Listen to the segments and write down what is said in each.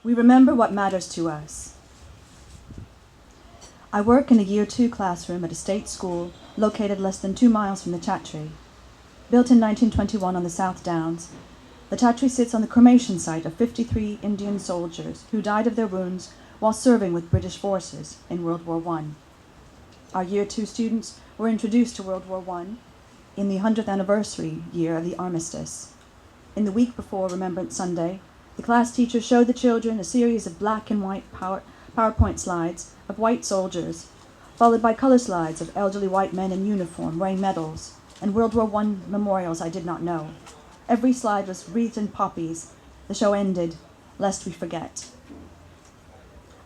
We remember what matters to us. I work in a Year 2 classroom at a state school located less than 2 miles from the Chattri. Built in 1921 on the South Downs, the Chattri sits on the cremation site of 53 Indian soldiers who died of their wounds while serving with British forces in World War I. Our Year 2 students were introduced to World War I in the 100th anniversary year of the armistice. In the week before Remembrance Sunday, the class teacher showed the children a series of black and white PowerPoint slides of white soldiers, followed by color slides of elderly white men in uniform wearing medals and World War I memorials I did not know. Every slide was wreathed in poppies. The show ended, lest we forget.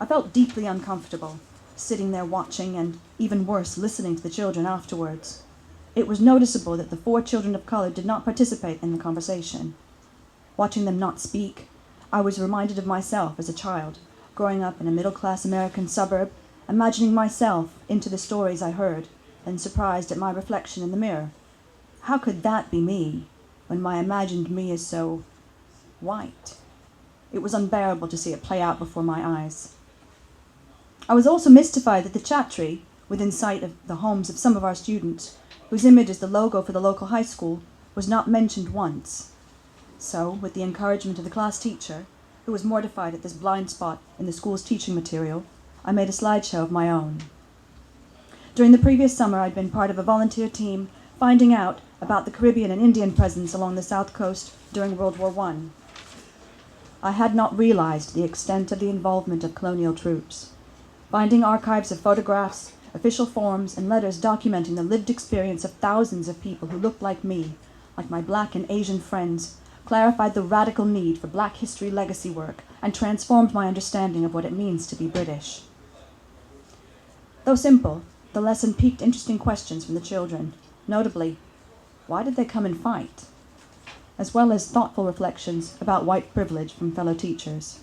I felt deeply uncomfortable, sitting there watching and, even worse, listening to the children afterwards. It was noticeable that the 4 children of color did not participate in the conversation. Watching them not speak, I was reminded of myself as a child, growing up in a middle-class American suburb, imagining myself into the stories I heard, and surprised at my reflection in the mirror. How could that be me, when my imagined me is so white? It was unbearable to see it play out before my eyes. I was also mystified that the Chattri, within sight of the homes of some of our students, whose image is the logo for the local high school, was not mentioned once. So, with the encouragement of the class teacher, who was mortified at this blind spot in the school's teaching material, I made a slideshow of my own. During the previous summer, I'd been part of a volunteer team finding out about the Caribbean and Indian presence along the south coast during World War I. I had not realized the extent of the involvement of colonial troops. Finding archives of photographs, official forms, and letters documenting the lived experience of thousands of people who looked like me, like my Black and Asian friends, clarified the radical need for Black history legacy work and transformed my understanding of what it means to be British. Though simple, the lesson piqued interesting questions from the children, notably, why did they come and fight? As well as thoughtful reflections about white privilege from fellow teachers.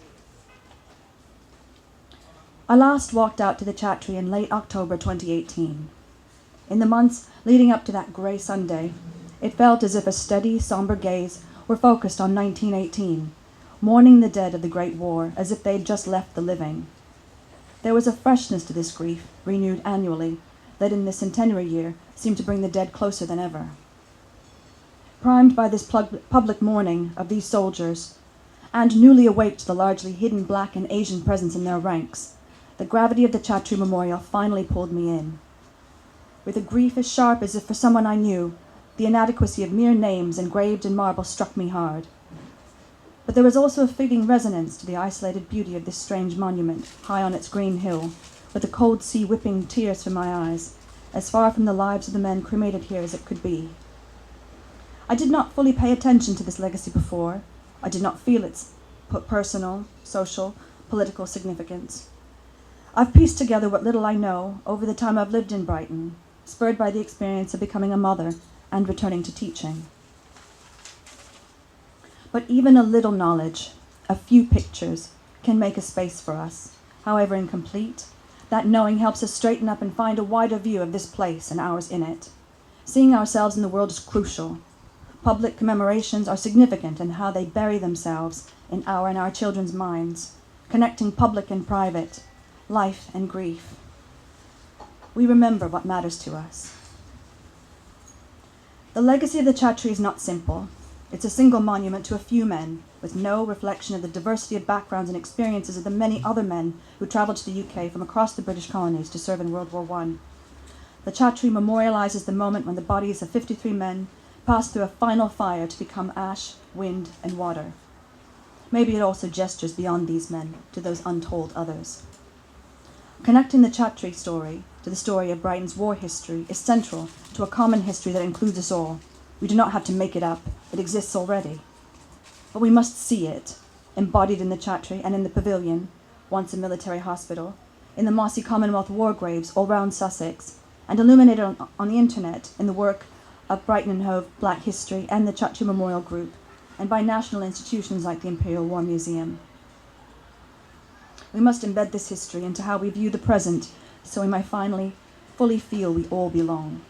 I last walked out to the Chattri in late October 2018. In the months leading up to that grey Sunday, it felt as if a steady, somber gaze were focused on 1918, mourning the dead of the Great War as if they had just left the living. There was a freshness to this grief, renewed annually, that in the centenary year seemed to bring the dead closer than ever. Primed by this public mourning of these soldiers, and newly awake to the largely hidden Black and Asian presence in their ranks, the gravity of the Chattri Memorial finally pulled me in. With a grief as sharp as if for someone I knew, the inadequacy of mere names engraved in marble struck me hard. But there was also a fitting resonance to the isolated beauty of this strange monument, high on its green hill, with the cold sea whipping tears from my eyes, as far from the lives of the men cremated here as it could be. I did not fully pay attention to this legacy before. I did not feel its personal, social, political significance. I've pieced together what little I know over the time I've lived in Brighton, spurred by the experience of becoming a mother and returning to teaching. But even a little knowledge, a few pictures, can make a space for us, however incomplete. That knowing helps us straighten up and find a wider view of this place and ours in it. Seeing ourselves in the world is crucial. Public commemorations are significant in how they bury themselves in our and our children's minds, connecting public and private, life and grief. We remember what matters to us. The legacy of the Chattri is not simple. It's a single monument to a few men, with no reflection of the diversity of backgrounds and experiences of the many other men who travelled to the UK from across the British colonies to serve in World War I. The Chattri memorialises the moment when the bodies of 53 men passed through a final fire to become ash, wind, and water. Maybe it also gestures beyond these men to those untold others. Connecting the Chattri story to the story of Brighton's war history is central to a common history that includes us all. We do not have to make it up. It exists already. But we must see it, embodied in the Chattri and in the Pavilion, once a military hospital, in the mossy Commonwealth war graves all round Sussex, and illuminated on the internet in the work of Brighton and Hove Black History and the Chattri Memorial Group, and by national institutions like the Imperial War Museum. We must embed this history into how we view the present, so we might finally fully feel we all belong.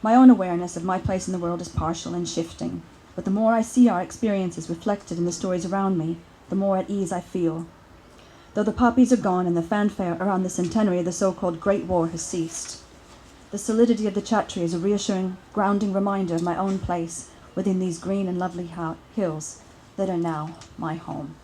My own awareness of my place in the world is partial and shifting, but the more I see our experiences reflected in the stories around me, the more at ease I feel. Though the poppies are gone and the fanfare around the centenary of the so-called Great War has ceased, the solidity of the Chattri is a reassuring, grounding reminder of my own place within these green and lovely hills that are now my home.